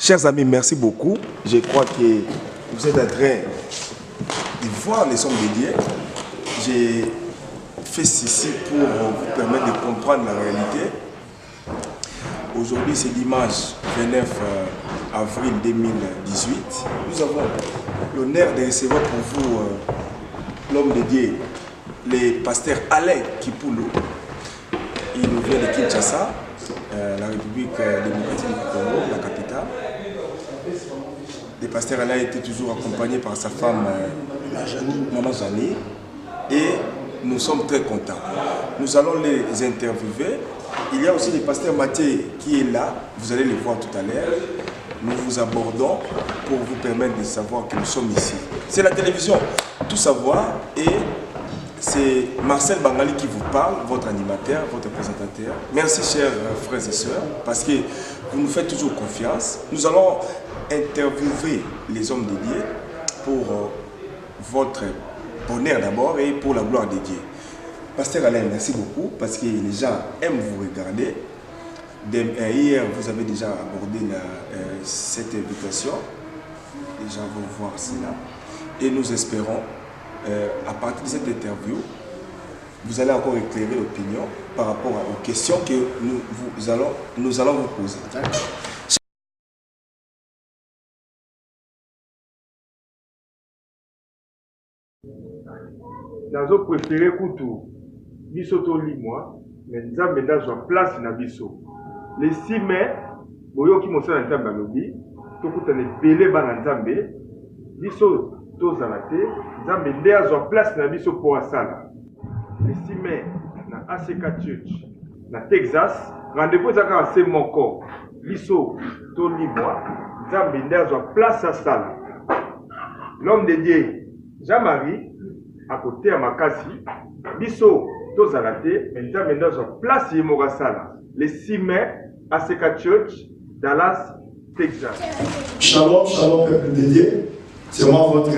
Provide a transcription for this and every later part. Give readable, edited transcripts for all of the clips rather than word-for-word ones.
Chers amis, merci beaucoup. Je crois que vous êtes en train de voir les sommes dédiées. J'ai fait ceci pour vous permettre de comprendre la réalité. Aujourd'hui, c'est dimanche 29 avril 2018. Nous avons l'honneur de recevoir pour vous l'homme dédié, le pasteur Alain Kipoulou. Il nous vient de Kinshasa, la République démocratique du Congo, la capitale. Le pasteur Alain était toujours accompagné par sa femme Maman Jani. Et nous sommes très contents. Nous allons les interviewer. Il y a aussi le pasteur Mathieu qui est là. Vous allez le voir tout à l'heure. Nous vous abordons pour vous permettre de savoir que nous sommes ici. C'est la télévision Tout Savoir et c'est Marcel Bangali qui vous parle, votre animateur, votre présentateur. Merci chers frères et sœurs parce que vous nous faites toujours confiance. Nous allons interviewer les hommes dédiés pour votre bonheur d'abord et pour la gloire de Dieu. Pasteur Alain, merci beaucoup parce que les gens aiment vous regarder. Hier, vous avez déjà abordé cette invitation. Les gens vont voir cela. Et nous espérons, à partir de cette interview, vous allez encore éclairer l'opinion par rapport aux questions que nous allons vous poser. Nazo préféré Koutou, biso to limwa, mais nzambe ndazwa place na biso. Le 6 mai, boyoki mosala nzambe alobi, tokutana ebele bana nzambe, biso tozala te, nzambe nde azwa place na biso po asala. Le 6 mai, na ACK Church, na Texas, rendez-vous ezaka ase moko, biso to limwa, nzambe nde azwa place asala. L'homme de Dieu, Jean-Marie, à côté à Makasi, biso tozalate, mais nzambe ndazwa place yemokasala. Le 6 mai, ACK Church, Dallas, Texas. Shalom, shalom peuple de Dieu. C'est moi votre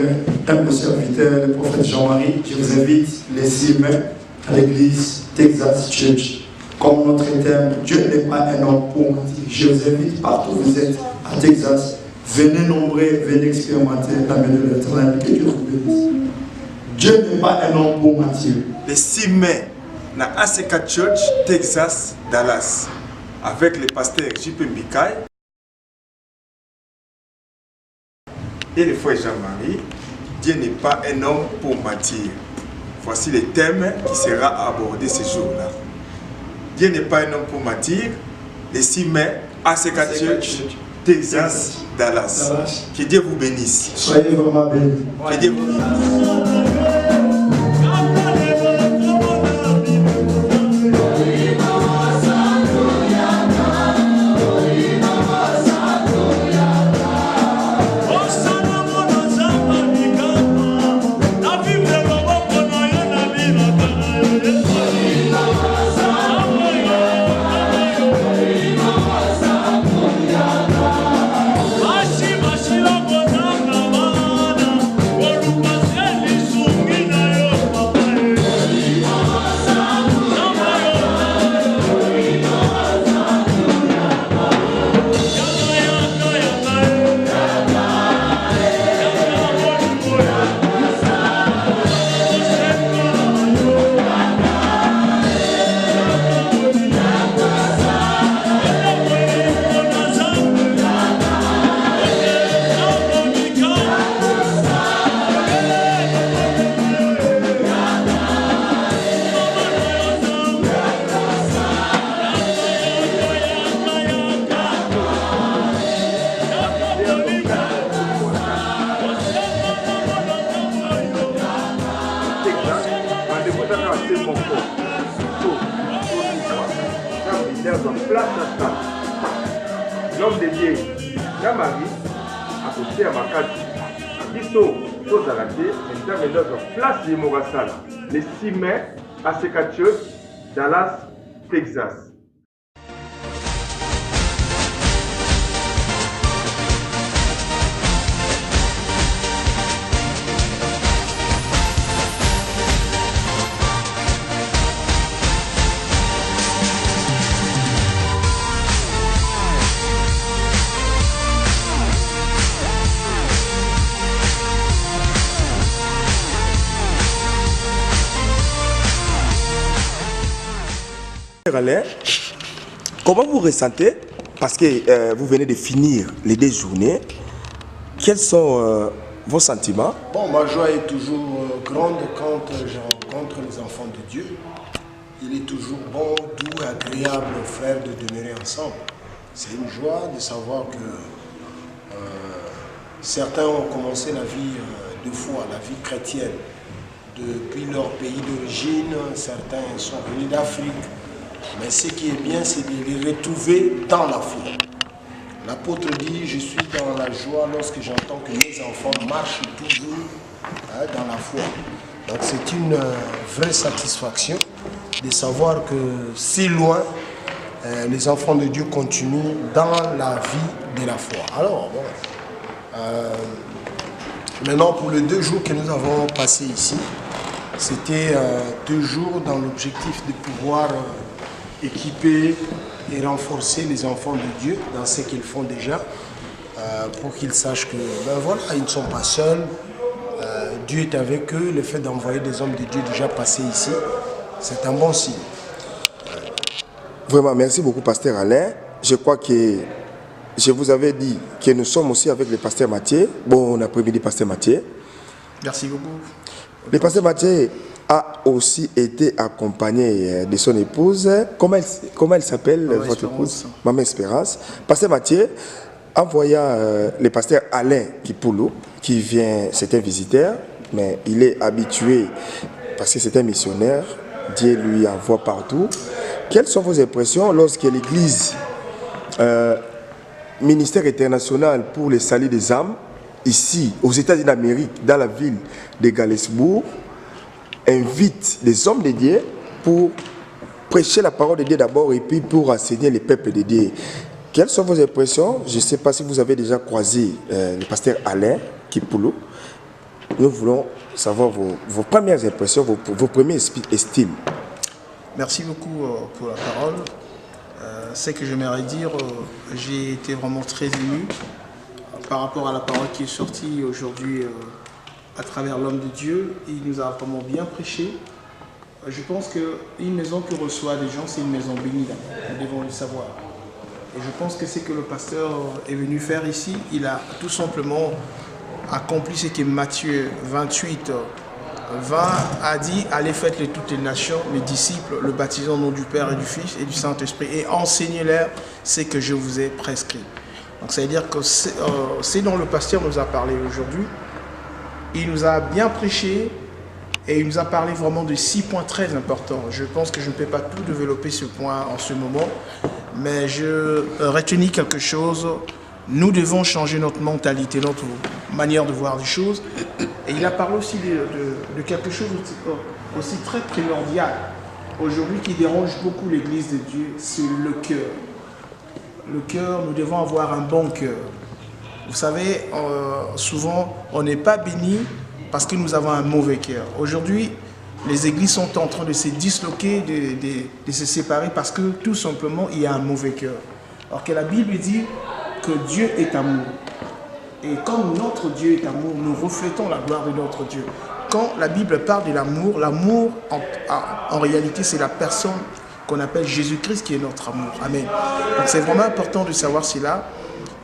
humble serviteur, le prophète Jean-Marie. Je vous invite les 6 mai à l'église Texas Church. Comme notre thème, Dieu n'est pas un homme pour mentir. Je vous invite partout où vous êtes à Texas. Venez nombreux, venez expérimenter la main de l'Éternel. Que Dieu vous bénisse. Dieu n'est pas un homme pour mentir. Le 6 mai, na ACK Church, Texas, Dallas, avec le pasteur J.P. Mbikai et le frère Jean-Marie. Dieu n'est pas un homme pour mentir. Voici le thème qui sera abordé ce jour-là. Dieu n'est pas un homme pour mentir. Le 6 mai, ACK Church, Texas, Dallas. Que Dieu vous bénisse. Soyez vraiment bénis. Que Dieu vous bénisse. L'homme de Dieu, Jean-Marie, à côté à Makasi, biso tozalate, mais nzambe ndazwa place yemokasala. Le 6 mai, ACK Church, Dallas, Texas. Pasteur Alain, comment vous ressentez, parce que vous venez de finir les 2 journées, quels sont vos sentiments? Bon, ma joie est toujours grande quand je rencontre les enfants de Dieu. Il est toujours bon, doux et agréable, frères, de demeurer ensemble. C'est une joie de savoir que certains ont commencé la vie de foi, la vie chrétienne, depuis leur pays d'origine. Certains sont venus d'Afrique. Mais ce qui est bien, c'est de les retrouver dans la foi. L'apôtre dit, je suis dans la joie lorsque j'entends que mes enfants marchent toujours dans la foi. Donc c'est une vraie satisfaction de savoir que si loin, les enfants de Dieu continuent dans la vie de la foi. Alors, bon, maintenant pour les 2 jours que nous avons passés ici, c'était 2 jours dans l'objectif de pouvoir équiper et renforcer les enfants de Dieu dans ce qu'ils font déjà, pour qu'ils sachent que, ben voilà, ils ne sont pas seuls, Dieu est avec eux. Le fait d'envoyer des hommes de Dieu déjà passés ici, c'est un bon signe. Vraiment, merci beaucoup, Pasteur Alain. Je crois que je vous avais dit que nous sommes aussi avec le Pasteur Mathieu. Bon après-midi, Pasteur Mathieu. Merci beaucoup. Le Pasteur Mathieu a aussi été accompagné de son épouse. Comment elle s'appelle, votre épouse? Maman Espérance. Pasteur Mathieu, en voyant le Pasteur Alain Kipoulou, qui vient, c'est un visiteur, mais il est habitué parce que c'est un missionnaire. Dieu lui envoie partout. Quelles sont vos impressions lorsque l'Église, ministère international pour le salut des âmes, ici, aux États-Unis d'Amérique, dans la ville de Galesbourg, invite des hommes de Dieu pour prêcher la parole de Dieu d'abord et puis pour enseigner les peuples de Dieu? Quelles sont vos impressions? Je ne sais pas si vous avez déjà croisé le pasteur Alain Kipoulou. Nous voulons savoir vos premières impressions, vos premiers estimes. Merci beaucoup pour la parole. Ce que j'aimerais dire, j'ai été vraiment très ému par rapport à la parole qui est sortie aujourd'hui à travers l'homme de Dieu. Il nous a vraiment bien prêché. Je pense qu'une maison qui reçoit des gens, c'est une maison bénie. Nous devons le savoir. Et je pense que c'est que le pasteur est venu faire ici. Il a tout simplement accompli ce que Matthieu 28, 20 a dit: allez, faites-les toutes les nations, mes disciples, le baptisant au nom du Père et du Fils et du Saint-Esprit, et enseignez-leur ce que je vous ai prescrit. Donc ça veut dire que c'est dont le pasteur nous a parlé aujourd'hui. Il nous a bien prêché et il nous a parlé vraiment de 6 points très importants. Je pense que je ne peux pas tout développer ce point en ce moment, mais je retenais quelque chose. Nous devons changer notre mentalité, notre manière de voir les choses. Et il a parlé aussi de quelque chose aussi très primordial. Aujourd'hui, qui dérange beaucoup l'Église de Dieu, c'est le cœur. Le cœur, nous devons avoir un bon cœur. Vous savez, souvent, on n'est pas béni parce que nous avons un mauvais cœur. Aujourd'hui, les églises sont en train de se disloquer, de se séparer parce que tout simplement, il y a un mauvais cœur. Alors que la Bible dit que Dieu est amour. Et comme notre Dieu est amour, nous reflétons la gloire de notre Dieu. Quand la Bible parle de l'amour, l'amour, en réalité, c'est la personne qu'on appelle Jésus-Christ qui est notre amour. Amen. Donc c'est vraiment important de savoir cela.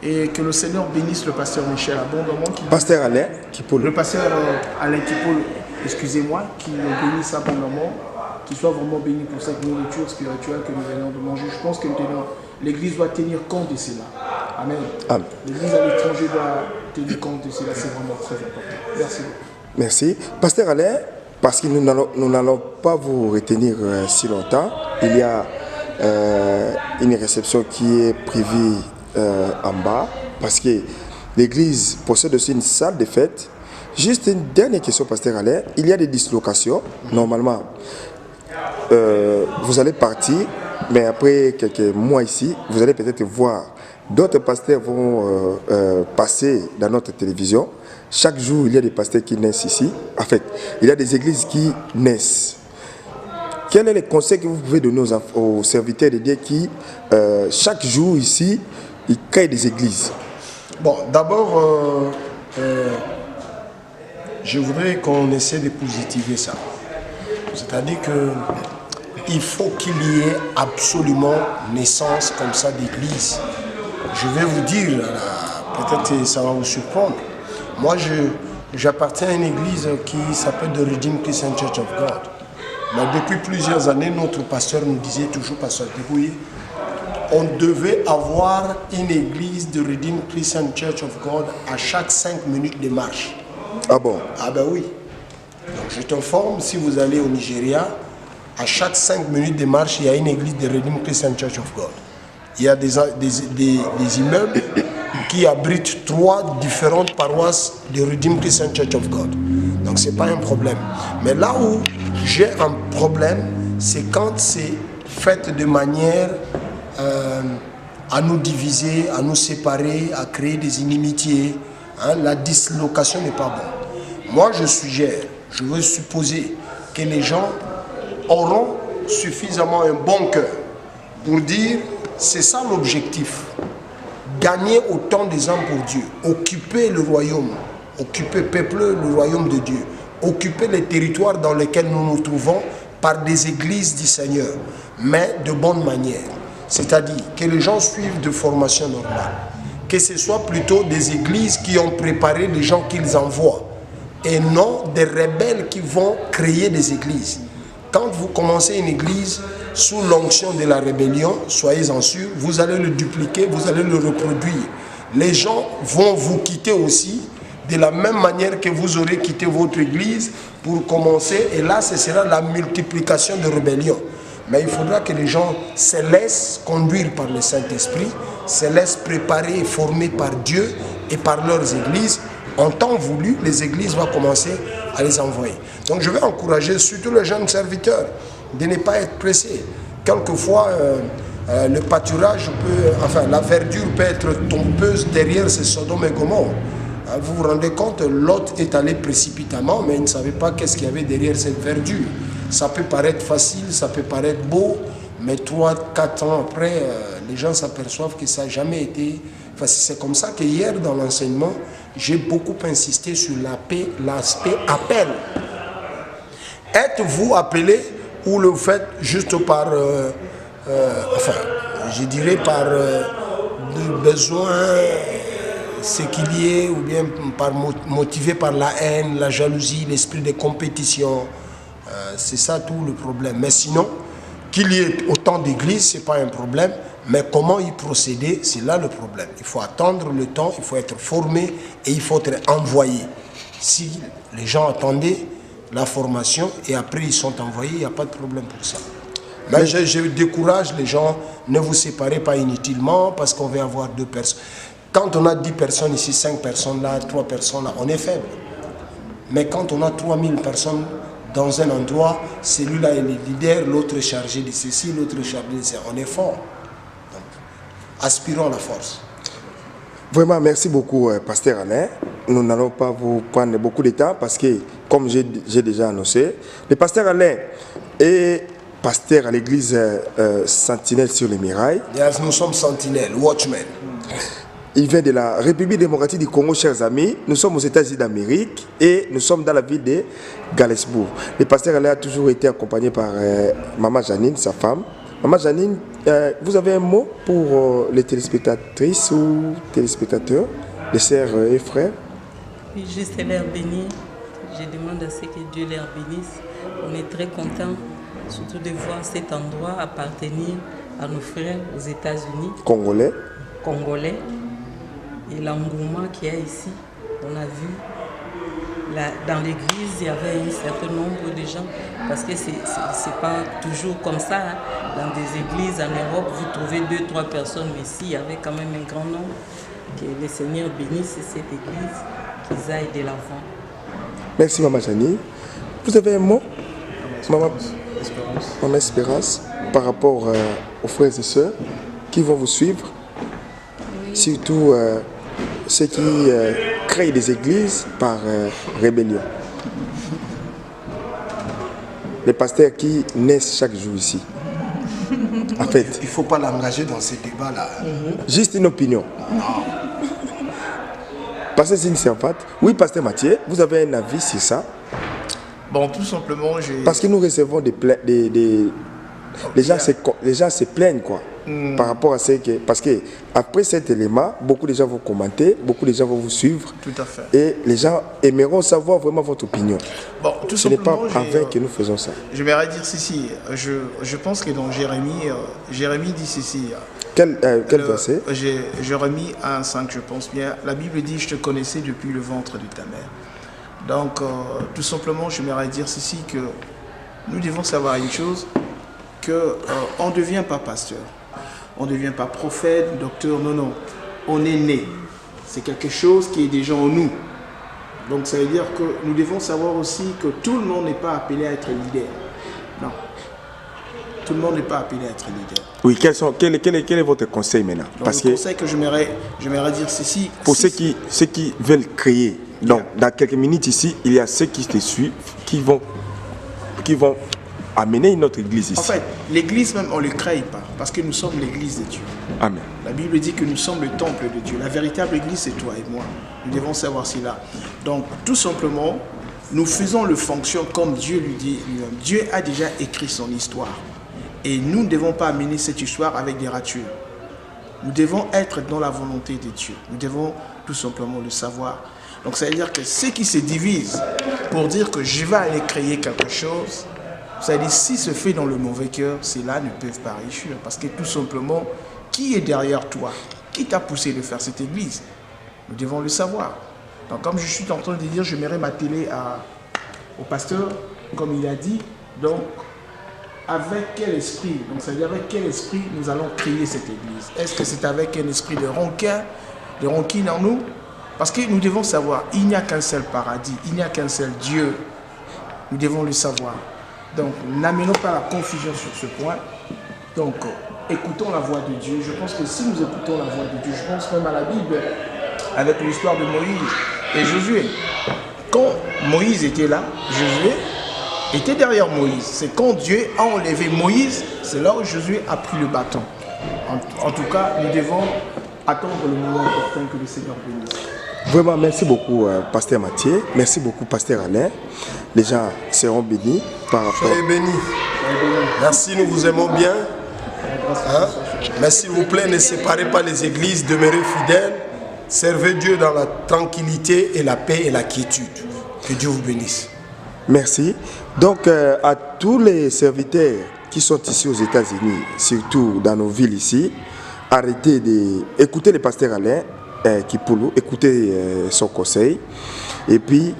Et que le Seigneur bénisse le pasteur Michel abondamment. Pasteur Alain Kipoulou. Le pasteur Alain Kipoulou, excusez-moi, qui nous bénisse abondamment, qu'il soit vraiment béni pour cette nourriture spirituelle que nous venons de manger. Je pense que l'Église doit tenir compte de cela. Amen. Amen. L'Église à l'étranger doit tenir compte de cela, c'est vraiment très important. Merci beaucoup. Merci. Pasteur Alain, parce que nous n'allons pas vous retenir si longtemps, il y a une réception qui est prévue en bas, parce que l'église possède aussi une salle de fête. Juste une dernière question, pasteur Alain. Il y a des dislocations. Normalement, vous allez partir, mais après quelques mois ici, vous allez peut-être voir d'autres pasteurs vont passer dans notre télévision. Chaque jour, il y a des pasteurs qui naissent ici. En fait, il y a des églises qui naissent. Quel est le conseil que vous pouvez donner aux serviteurs de Dieu qui, chaque jour ici, ils créent des églises? Bon, d'abord, je voudrais qu'on essaie de positiver ça. C'est-à-dire que il faut qu'il y ait absolument naissance comme ça d'église. Je vais vous dire, peut-être que ça va vous surprendre. Moi, j'appartiens à une église qui s'appelle The Redeemed Christian Church of God. Mais depuis plusieurs années, notre pasteur nous disait toujours, pasteur Debouye, on devait avoir une église de Redeemed Christian Church of God à chaque 5 minutes de marche. Ah bon? Ah ben oui. Donc je t'informe, si vous allez au Nigeria, à chaque 5 minutes de marche, il y a une église de Redeemed Christian Church of God. Il y a des immeubles qui abritent 3 différentes paroisses de Redeemed Christian Church of God. Donc ce n'est pas un problème. Mais là où j'ai un problème, c'est quand c'est fait de manière à nous diviser, à nous séparer, à créer des inimitiés. Hein, la dislocation n'est pas bonne. Moi, je suggère, je veux supposer que les gens auront suffisamment un bon cœur pour dire, c'est ça l'objectif. Gagner autant des âmes pour Dieu, occuper le royaume, peupler le royaume de Dieu, occuper les territoires dans lesquels nous nous trouvons par des églises du Seigneur, mais de bonne manière. C'est-à-dire que les gens suivent de formation normale, que ce soit plutôt des églises qui ont préparé les gens qu'ils envoient, et non des rebelles qui vont créer des églises. Quand vous commencez une église sous l'onction de la rébellion, soyez-en sûrs, vous allez le dupliquer, vous allez le reproduire. Les gens vont vous quitter aussi, de la même manière que vous aurez quitté votre église pour commencer, et là ce sera la multiplication de rébellions. Mais il faudra que les gens se laissent conduire par le Saint-Esprit, se laissent préparer et former par Dieu et par leurs églises. En temps voulu, les églises vont commencer à les envoyer. Donc je vais encourager surtout les jeunes serviteurs de ne pas être pressés. Quelquefois, le pâturage la verdure peut être tombeuse derrière ces Sodome et Gomorrhe. Vous vous rendez compte, Lot est allé précipitamment, mais il ne savait pas qu'est-ce qu'il y avait derrière cette verdure. Ça peut paraître facile, ça peut paraître beau, mais 3-4 ans après, les gens s'aperçoivent que ça n'a jamais été facile. C'est comme ça que hier, dans l'enseignement, j'ai beaucoup insisté sur l'aspect appel. Êtes-vous appelé ou le faites juste par, je dirais par besoin séquilier, ou bien motivé par la haine, la jalousie, l'esprit de compétition. C'est ça tout le problème. Mais sinon, qu'il y ait autant d'églises, ce n'est pas un problème. Mais comment y procéder, c'est là le problème. Il faut attendre le temps, il faut être formé et il faut être envoyé. Si les gens attendaient la formation et après ils sont envoyés, il n'y a pas de problème pour ça. Mais je décourage les gens, ne vous séparez pas inutilement parce qu'on va avoir 2 personnes. Quand on a 10 personnes ici, 5 personnes là, 3 personnes là, on est faible. Mais quand on a 3000 personnes dans un endroit, celui-là est le leader, l'autre est chargé de ceci, l'autre est chargé de ça. On est fort. Donc, aspirons à la force. Vraiment, merci beaucoup, Pasteur Alain. Nous n'allons pas vous prendre beaucoup de temps parce que, comme j'ai déjà annoncé, le Pasteur Alain est pasteur à l'église Sentinelle sur les Mirailles. Yes, nous sommes sentinelles, watchmen. Il vient de la République démocratique du Congo, chers amis. Nous sommes aux États-Unis d'Amérique et nous sommes dans la ville de Galesbourg. Le pasteur Alain a toujours été accompagné par Maman Janine, sa femme. Maman Janine, vous avez un mot pour les téléspectatrices ou téléspectateurs, les sœurs et frères? Oui, juste leur bénir. Je demande à ce que Dieu leur bénisse. On est très contents, surtout de voir cet endroit appartenir à nos frères aux États-Unis. Congolais. Et l'engouement qu'il y a ici, on a vu, dans l'église, il y avait un certain nombre de gens, parce que ce n'est pas toujours comme ça. Hein. Dans des églises en Europe, vous trouvez 2-3 personnes, mais ici, il y avait quand même un grand nombre. Que le Seigneur bénisse cette église, qu'ils aillent de l'avant. Merci, Maman Janie. Vous avez un mot, Maman Espérance, par rapport aux frères et sœurs qui vont vous suivre? Surtout ceux qui créent des églises par rébellion. Les pasteurs qui naissent chaque jour ici. En fait, il ne faut pas l'engager dans ces débats-là. Juste une opinion. Pasteur Zine Servat, oui, Pasteur Mathieu, vous avez un avis sur ça? Bon, tout simplement, parce que nous recevons des Les gens se plaignent quoi. Par rapport à ce que... Parce que après cet élément, beaucoup de gens vont commenter, beaucoup de gens vont vous suivre. Tout à fait. Et les gens aimeront savoir vraiment votre opinion. Bon, tout Ce n'est pas simplement, avec que nous faisons ça. Je vais dire ceci. Je pense que dans Jérémie dit ceci. Quel verset? Jérémie 1,5, je pense bien. La Bible dit « Je te connaissais depuis le ventre de ta mère ». Donc, tout simplement, je vais dire ceci, que nous devons savoir une chose, qu'on ne devient pas pasteur, on ne devient pas prophète, docteur, non. On est né. C'est quelque chose qui est déjà en nous. Donc, ça veut dire que nous devons savoir aussi que tout le monde n'est pas appelé à être leader. Non. Tout le monde n'est pas appelé à être leader. Oui, quel est votre conseil maintenant? Donc, le conseil que j'aimerais dire ceci... Pour ceux qui veulent créer, donc dans quelques minutes ici, il y a ceux qui te suivent, qui vont amener une autre église ici. En fait, l'église même, on ne le crée pas, parce que nous sommes l'église de Dieu. Amen. La Bible dit que nous sommes le temple de Dieu. La véritable église, c'est toi et moi. Nous devons savoir cela. Donc, tout simplement, nous faisons le fonction comme Dieu lui dit lui-même. Dieu a déjà écrit son histoire. Et nous ne devons pas amener cette histoire avec des ratures. Nous devons être dans la volonté de Dieu. Nous devons tout simplement le savoir. Donc, ça veut dire que ceux qui se divisent pour dire que je vais aller créer quelque chose, ça veut dire si se fait dans le mauvais cœur, ceux-là ne peuvent pas réussir. Parce que tout simplement, qui est derrière toi? Qui t'a poussé de faire cette église? Nous devons le savoir. Donc, comme je suis en train de dire, je mets ma télé au pasteur, comme il a dit. Donc, avec quel esprit? Donc, ça veut dire avec quel esprit nous allons créer cette église? Est-ce que c'est avec un esprit de rancune en nous? Parce que nous devons savoir, il n'y a qu'un seul paradis, il n'y a qu'un seul Dieu. Nous devons le savoir. Donc, n'amenons pas la confusion sur ce point. Donc, écoutons la voix de Dieu. Je pense que si nous écoutons la voix de Dieu, je pense même à la Bible, avec l'histoire de Moïse et Josué. Quand Moïse était là, Josué était derrière Moïse. C'est quand Dieu a enlevé Moïse, c'est là où Josué a pris le bâton. En tout cas, nous devons attendre le moment opportun que le Seigneur bénisse. Vraiment, merci beaucoup, Pasteur Mathieu. Merci beaucoup, Pasteur Alain. Les gens seront bénis par rapport... Soyez bénis. Merci, nous vous aimons bien. Hein? Mais s'il vous plaît, ne séparez pas les églises, demeurez fidèles. Servez Dieu dans la tranquillité et la paix et la quiétude. Que Dieu vous bénisse. Merci. Donc, à tous les serviteurs qui sont ici aux États-Unis, surtout dans nos villes ici, arrêtez d'écouter le pasteur Alain Kipoulou, écoutez son conseil et puis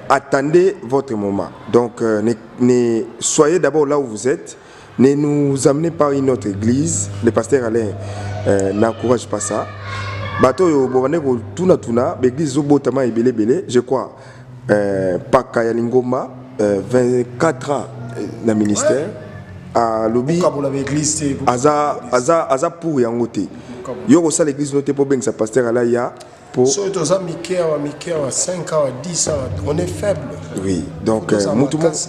attendez votre moment. Donc, soyez d'abord là où vous êtes, ne nous amenez pas une autre église. Le pasteur Alain n'encourage pas ça. Bato yo bobane ko tuna l'église zobotama ebele bele, je crois Paka ya Lingoma 24 ans dans le ministère. À lobby aza pour yangote. Yo ko sa l'église noté pour ben sa pasteur ala ya pour so toza Mickey 5 ans 10 ans, on est faible. Oui, donc ils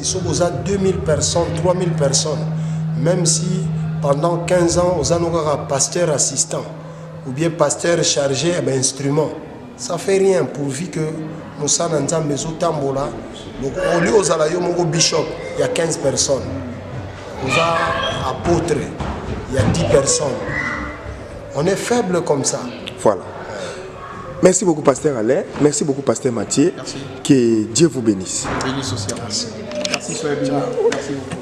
sont aux 2000 personnes, 3000 personnes. Même si pendant 15 ans on a un pasteur assistant ou bien pasteur chargé d'instruments. Ça fait rien pourvu que nous sommes dans un maison tambola. Donc au lieu aux alayos mon bishop, il y a 15 personnes. Nous avons apôtre, il y a 10 personnes. On est faible comme ça. Voilà. Merci beaucoup, pasteur Alain. Merci beaucoup, pasteur Mathieu. Merci. Que Dieu vous bénisse. Bénisse aussi. Merci. Merci, soyez bénis. Merci beaucoup.